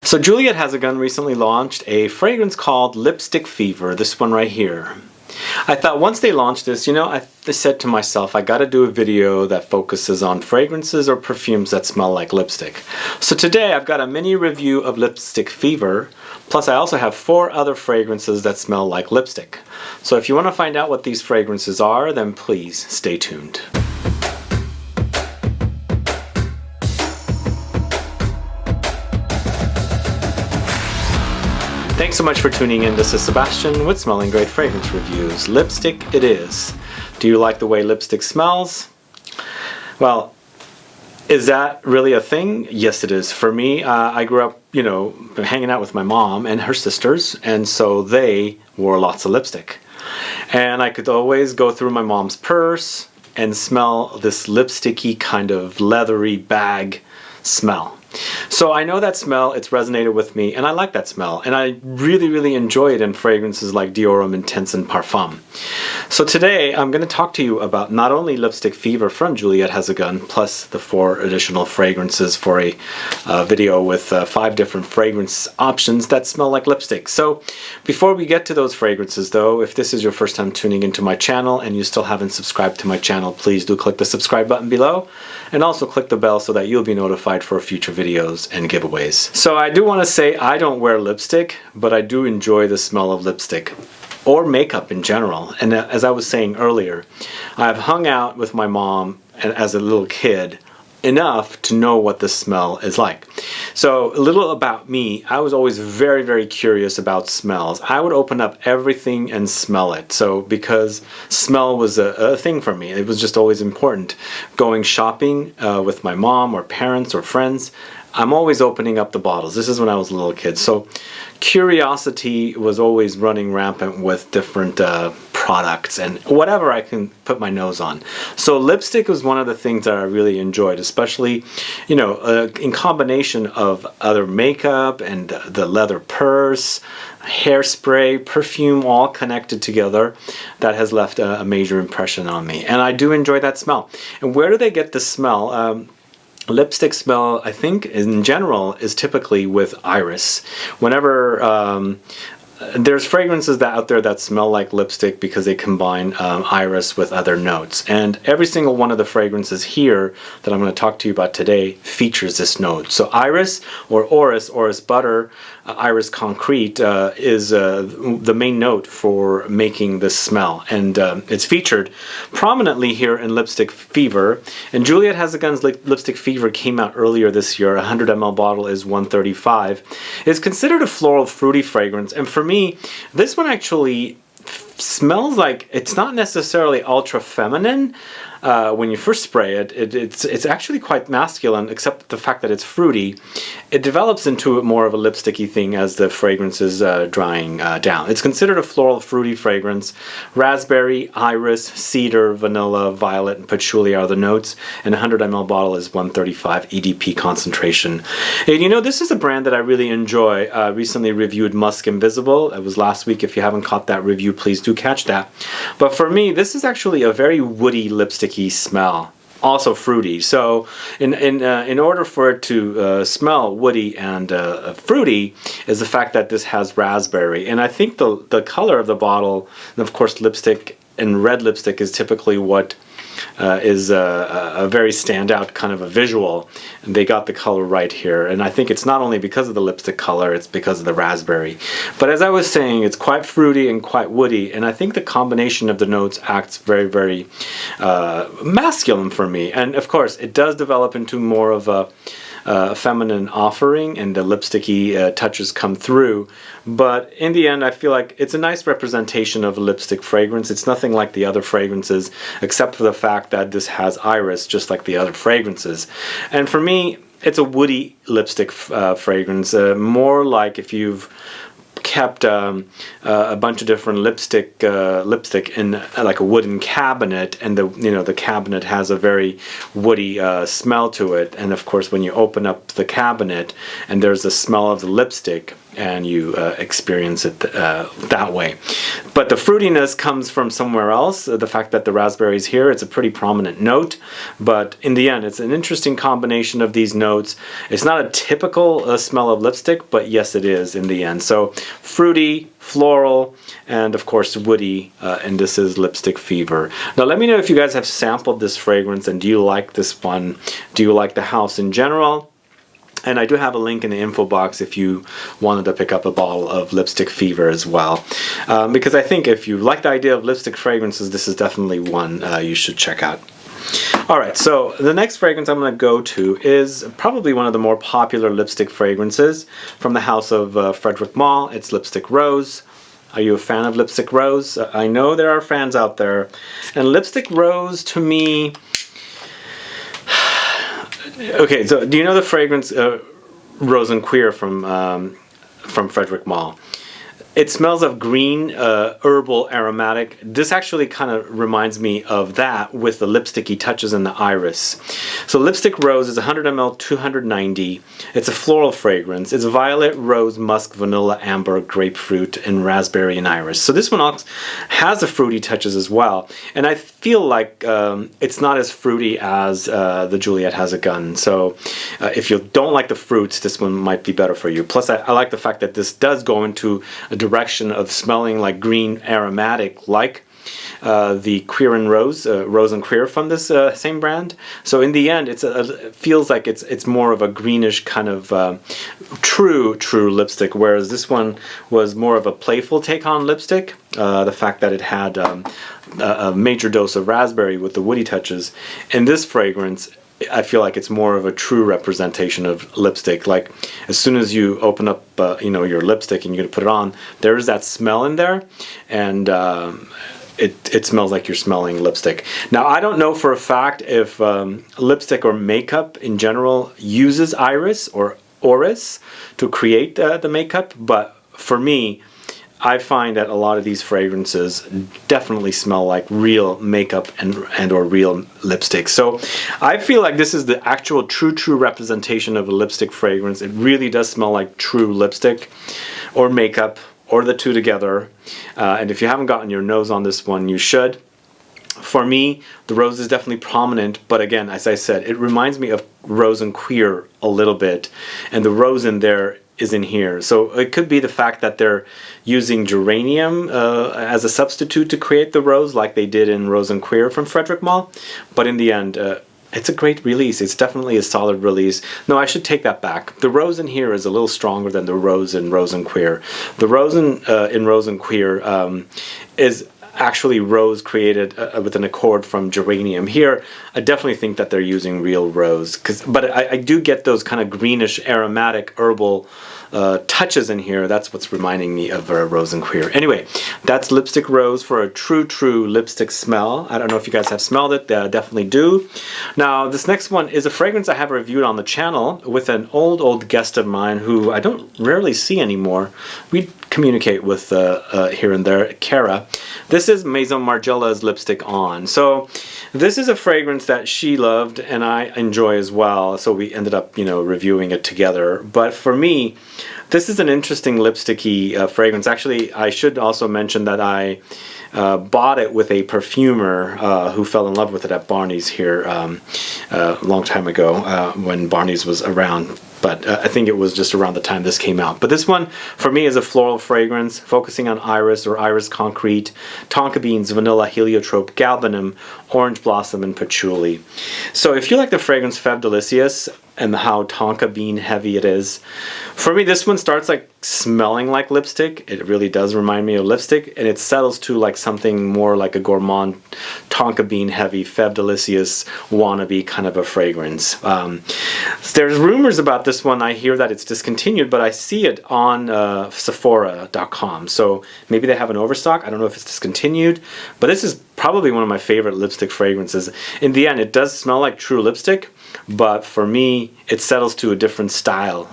So Juliette Has A Gun recently launched a fragrance called Lipstick Fever, this one right here. I thought once they launched this, I said to myself, I gotta do a video that focuses on fragrances or perfumes that smell like lipstick. So today I've got a mini review of Lipstick Fever, plus I also have 4 other fragrances that smell like lipstick. So if you want to find out what these fragrances are, then please stay tuned. Thanks so much for tuning in. This is Sebastian with Smelling Great Fragrance Reviews. Lipstick it is. Do you like the way lipstick smells? Well, is that really a thing? Yes, it is. For me, I grew up, hanging out with my mom and her sisters, and so they wore lots of lipstick. And I could always go through my mom's purse and smell this lipsticky kind of leathery bag smell. So I know that smell, it's resonated with me, and I like that smell, and I really enjoy it in fragrances like Dior, Homme, Intense, and Parfum. So today I'm going to talk to you about not only Lipstick Fever from Juliette Has A Gun, plus the 4 additional fragrances for a video with 5 different fragrance options that smell like lipstick. So before we get to those fragrances though, if this is your first time tuning into my channel and you still haven't subscribed to my channel, please do click the subscribe button below, and also click the bell so that you'll be notified for future videos and giveaways. So I do want to say I don't wear lipstick, but I do enjoy the smell of lipstick or makeup in general. And as I was saying earlier, I've hung out with my mom as a little kid enough to know what the smell is like. So a little about me, I was always very curious about smells. I would open up everything and smell it. So because smell was a thing for me, it was just always important. Going shopping with my mom or parents or friends, I'm always opening up the bottles. This is when I was a little kid. So curiosity was always running rampant with different products and whatever I can put my nose on. So lipstick was one of the things that I really enjoyed, especially, in combination of other makeup and the leather purse, hairspray, perfume, all connected together. That has left a major impression on me. And I do enjoy that smell. And where do they get the smell? Lipstick smell, I think, in general, is typically with iris. Whenever there's fragrances out there that smell like lipstick because they combine iris with other notes. And every single one of the fragrances here that I'm going to talk to you about today features this note. So iris or orris butter, iris concrete is the main note for making this smell. And it's featured prominently here in Lipstick Fever. And Juliette Has A Gun's Lipstick Fever came out earlier this year. A 100 ml bottle is $135. It's considered a floral fruity fragrance, and for me, this one actually smells like it's not necessarily ultra feminine. When you first spray it, it's actually quite masculine, except the fact that it's fruity. It develops into more of a lipsticky thing as the fragrance is drying down. It's considered a floral fruity fragrance. Raspberry, iris, cedar, vanilla, violet, and patchouli are the notes, and a 100 ml bottle is $135 EDP concentration. And this is a brand that I really enjoy. Recently reviewed Musk Invisible. It was last week. If you haven't caught that review, please do catch that. But for me, this is actually a very woody lipsticky smell, also fruity. So in order for it to smell woody and fruity is the fact that this has raspberry. And I think the color of the bottle, and of course lipstick and red lipstick is typically what is a very standout kind of a visual. And they got the color right here, and I think it's not only because of the lipstick color, it's because of the raspberry. But as I was saying, it's quite fruity and quite woody, and I think the combination of the notes acts very masculine for me. And of course it does develop into more of a feminine offering, and the lipsticky touches come through. But in the end, I feel like it's a nice representation of a lipstick fragrance. It's nothing like the other fragrances, except for the fact that this has iris, just like the other fragrances. And for me, it's a woody lipstick fragrance, more like if you've kept a bunch of different lipstick in like a wooden cabinet, and the cabinet has a very woody smell to it. And of course, when you open up the cabinet and there's the smell of the lipstick, and you experience it that way. But the fruitiness comes from somewhere else. The fact that the raspberry is here, it's a pretty prominent note, but in the end it's an interesting combination of these notes. It's not a typical smell of lipstick, but yes it is in the end. So fruity, floral, and of course woody, and this is Lipstick Fever. Now let me know if you guys have sampled this fragrance and do you like this one? Do you like the house in general? And I do have a link in the info box if you wanted to pick up a bottle of Lipstick Fever as well. Because I think if you like the idea of lipstick fragrances, this is definitely one you should check out. Alright, so the next fragrance I'm going to go to is probably one of the more popular lipstick fragrances from the house of Frederic Malle. It's Lipstick Rose. Are you a fan of Lipstick Rose? I know there are fans out there. And Lipstick Rose, to me... Okay, so do you know the fragrance Rose and Queer from Frederic Malle? It smells of green, herbal, aromatic. This actually kind of reminds me of that with the lipsticky touches in the iris. So Lipstick Rose is 100 ml, 290. It's a floral fragrance. It's violet, rose, musk, vanilla, amber, grapefruit, and raspberry and iris. So this one also has the fruity touches as well. And I feel like it's not as fruity as the Juliette Has A Gun. So if you don't like the fruits, this one might be better for you. Plus I like the fact that this does go into a direction of smelling like green aromatic, like the Queer and Rose, Rose and Queer from this same brand. So in the end, it feels like it's more of a greenish kind of true lipstick, whereas this one was more of a playful take on lipstick. The fact that it had a major dose of raspberry with the woody touches. In this fragrance, I feel like it's more of a true representation of lipstick. Like as soon as you open up, you know, your lipstick and you're gonna put it on, there is that smell in there, and it smells like you're smelling lipstick. Now I don't know for a fact if lipstick or makeup in general uses iris or orris to create the makeup, but for me, I find that a lot of these fragrances definitely smell like real makeup and or real lipstick. So I feel like this is the actual true representation of a lipstick fragrance. It really does smell like true lipstick or makeup or the two together. And if you haven't gotten your nose on this one, you should. For me, the rose is definitely prominent, but again, as I said, it reminds me of Rose and Queer a little bit, and the rose in there is in here. So it could be the fact that they're using geranium as a substitute to create the rose, like they did in Rose and Queer from Frederic Malle. But in the end, it's a great release. It's definitely a solid release. No, I should take that back. The rose in here is a little stronger than the rose in Rose and Queer. The rose in Rose and Queer is actually rose created with an accord from geranium. Here, I definitely think that they're using real rose, but I do get those kind of greenish, aromatic, herbal touches in here. That's what's reminding me of Rose and Queer. Anyway, that's Lipstick Rose for a true lipstick smell. I don't know if you guys have smelled it. Definitely do. Now, this next one is a fragrance I have reviewed on the channel with an old guest of mine who I don't rarely see anymore. We communicate with here and there, Kara. This is Maison Margiela's Lipstick On. So this is a fragrance that she loved and I enjoy as well. So we ended up, you know, reviewing it together. But for me, this is an interesting lipsticky fragrance. Actually, I should also mention that I bought it with a perfumer who fell in love with it at Barney's here a long time ago when Barney's was around. But I think it was just around the time this came out. But this one, for me, is a floral fragrance focusing on iris or iris concrete, tonka beans, vanilla, heliotrope, galbanum, orange blossom, and patchouli. So if you like the fragrance Fève Delicious and how tonka bean heavy it is, for me, this one starts like smelling like lipstick. It really does remind me of lipstick, and it settles to like something more like a gourmand tonka bean heavy Fève Delicious wannabe kind of a fragrance. There's rumors about this one. I hear that it's discontinued, but I see it on Sephora.com. So maybe they have an overstock. I don't know if it's discontinued, but this is probably one of my favorite lipstick fragrances. In the end, it does smell like true lipstick, but for me, it settles to a different style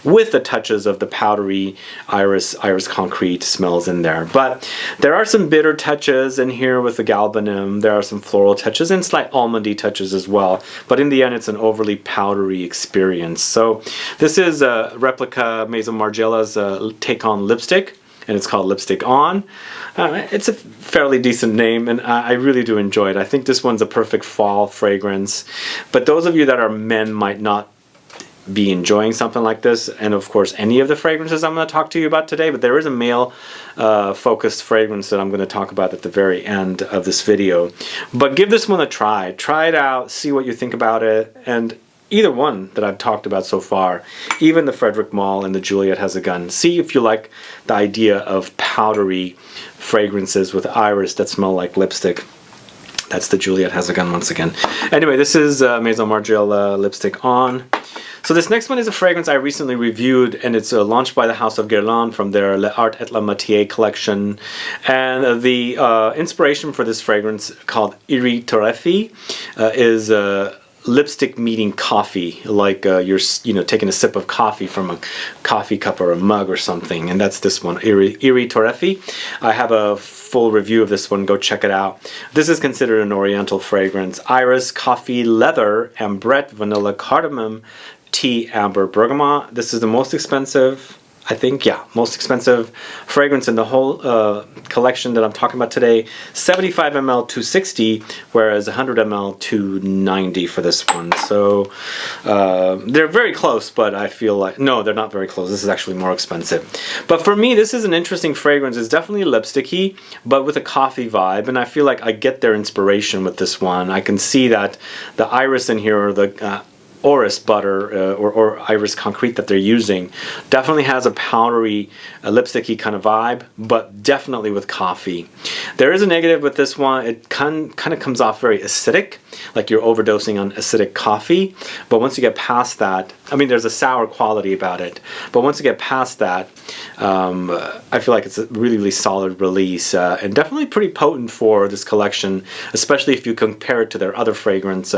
with the touches of the powdery iris concrete smells in there. But there are some bitter touches in here with the galbanum. There are some floral touches and slight almondy touches as well. But in the end, it's an overly powdery experience. So this is Replica Maison Margiela's Take On lipstick, and it's called Lipstick On. It's a fairly decent name, and I really do enjoy it. I think this one's a perfect fall fragrance. But those of you that are men might not be enjoying something like this, and of course any of the fragrances I'm going to talk to you about today, but there is a male focused fragrance that I'm going to talk about at the very end of this video. But give this one a try. Try it out, see what you think about it, and either one that I've talked about so far, even the Frederic Malle and the Juliette Has A Gun. See if you like the idea of powdery fragrances with iris that smell like lipstick. That's the Juliette Has A Gun once again. Anyway, this is Maison Margiela Lipstick On. So this next one is a fragrance I recently reviewed, and it's launched by the house of Guerlain from their L'Art et la Matière collection. And the inspiration for this fragrance, called Torrefie, is lipstick meeting coffee, like you're taking a sip of coffee from a coffee cup or a mug or something, and that's this one, Torrefie. I have a full review of this one, go check it out. This is considered an oriental fragrance. Iris, coffee, leather, ambrette, vanilla, cardamom, tea, amber, bergamot. This is the most expensive, I think, yeah, most expensive fragrance in the whole collection that I'm talking about today. 75 ml, $260, whereas 100 ml, $290 for this one. So they're very close, but I feel like, no, they're not very close. This is actually more expensive. But for me, this is an interesting fragrance. It's definitely lipsticky, but with a coffee vibe, and I feel like I get their inspiration with this one. I can see that the iris in here, or the orris butter or iris concrete that they're using, definitely has a powdery, lipsticky kind of vibe, but definitely with coffee. There is a negative with this one. It kind of comes off very acidic, like you're overdosing on acidic coffee. But once you get past that, I mean, there's a sour quality about it. But once you get past that, I feel like it's a really, really solid release, and definitely pretty potent for this collection, especially if you compare it to their other fragrance,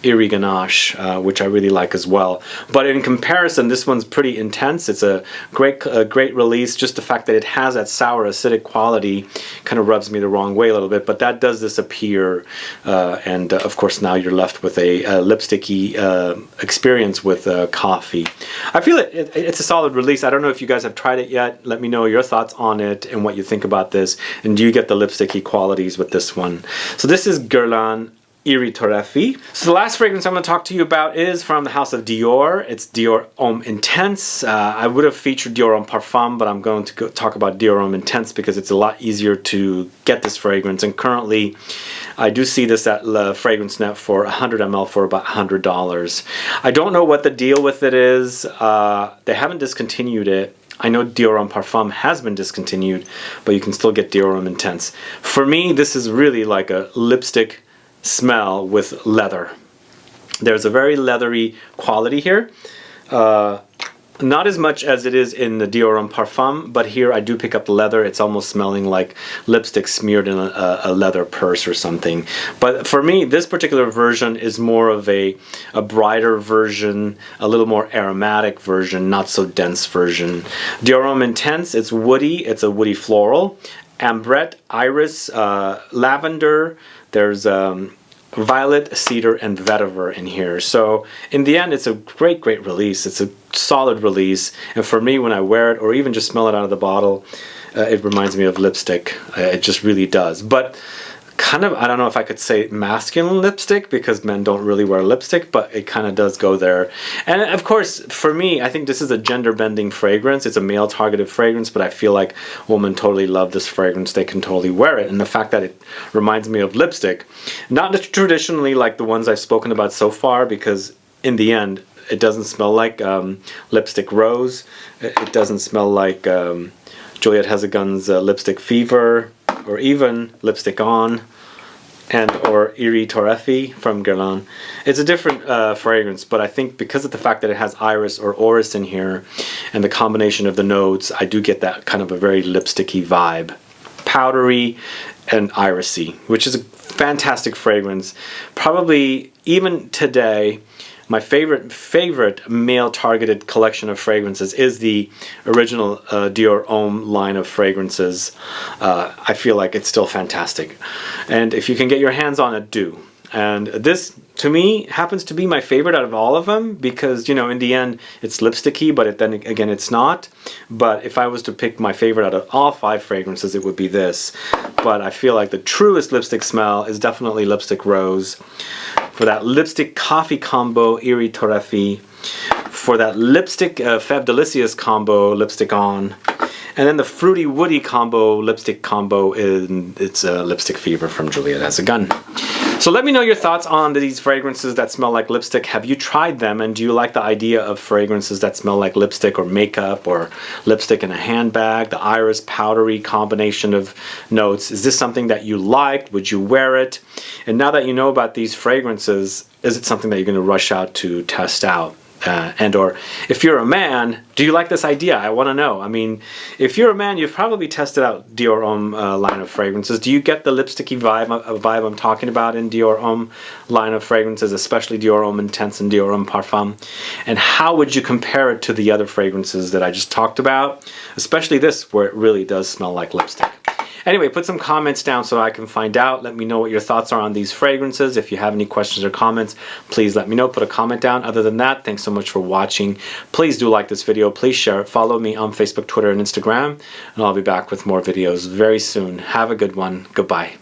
Eerie Ganache, which I really like as well. But in comparison, this one's pretty intense. It's a great release. Just the fact that it has that sour, acidic quality kind of rubs me the wrong way a little bit, but that does disappear, and of course now you're left with a lipsticky experience with coffee. I feel it's a solid release. I don't know if you guys have tried it yet. Let me know your thoughts on it and what you think about this, and do you get the lipsticky qualities with this one. So this is Guerlain Torrefie. So the last fragrance I'm going to talk to you about is from the house of Dior. It's Dior Homme Intense. I would have featured Dior Homme Parfum, but I'm going to talk about Dior Homme Intense because it's a lot easier to get this fragrance, and currently I do see this at Fragrance Net for 100 ml for about $100. I don't know what the deal with it is. They haven't discontinued it. I know Dior Homme Parfum has been discontinued, but you can still get Dior Homme Intense. For me, this is really like a lipstick smell with leather. There's a very leathery quality here. Not as much as it is in the Dior Homme Parfum, but here I do pick up the leather. It's almost smelling like lipstick smeared in a leather purse or something. But for me, this particular version is more of a brighter version, a little more aromatic version, not so dense version. Dior Homme Intense, it's woody, it's a woody floral. Ambrette, iris, lavender, there's violet, cedar, and vetiver in here. So in the end, it's a great release. It's a solid release, and for me, when I wear it or even just smell it out of the bottle, it reminds me of lipstick. It just really does. But kind of, I don't know if I could say masculine lipstick, because men don't really wear lipstick, but it kind of does go there. And of course, for me, I think this is a gender-bending fragrance. It's a male-targeted fragrance, but I feel like women totally love this fragrance. They can totally wear it. And the fact that it reminds me of lipstick, not traditionally like the ones I've spoken about so far, because in the end, it doesn't smell like lipstick rose. It doesn't smell like Juliette Has A Gun's Lipstick Fever, or even Lipstick On, and or Torrefie from Guerlain. It's a different fragrance, but I think because of the fact that it has iris or orris in here, and the combination of the notes, I do get that kind of a very lipsticky vibe. Powdery and irisy, which is a fantastic fragrance. Probably even today, my favorite male targeted collection of fragrances is the original Dior Homme line of fragrances. I feel like it's still fantastic, and if you can get your hands on it, do. And this, to me, happens to be my favorite out of all of them because, you know, in the end, it's lipsticky, but then again, it's not. But if I was to pick my favorite out of all 5 fragrances, it would be this. But I feel like the truest lipstick smell is definitely Lipstick Rose. For that lipstick coffee combo, Eerie Torrefie. For that lipstick Fève Delicious combo, Lipstick On. And then the fruity woody combo, lipstick combo, it's Lipstick Fever from Juliette Has A Gun. So let me know your thoughts on these fragrances that smell like lipstick. Have you tried them, and do you like the idea of fragrances that smell like lipstick or makeup or lipstick in a handbag, the iris powdery combination of notes? Is this something that you liked? Would you wear it? And now that you know about these fragrances, is it something that you're going to rush out to test out? And or if you're a man, do you like this idea? I want to know. I mean, if you're a man, you've probably tested out Dior Homme line of fragrances. Do you get the lipsticky vibe I'm talking about in Dior Homme line of fragrances, especially Dior Homme Intense and Dior Homme Parfum? And how would you compare it to the other fragrances that I just talked about, especially this, where it really does smell like lipstick? Anyway, put some comments down so I can find out. Let me know what your thoughts are on these fragrances. If you have any questions or comments, please let me know. Put a comment down. Other than that, thanks so much for watching. Please do like this video. Please share it. Follow me on Facebook, Twitter, and Instagram. And I'll be back with more videos very soon. Have a good one. Goodbye.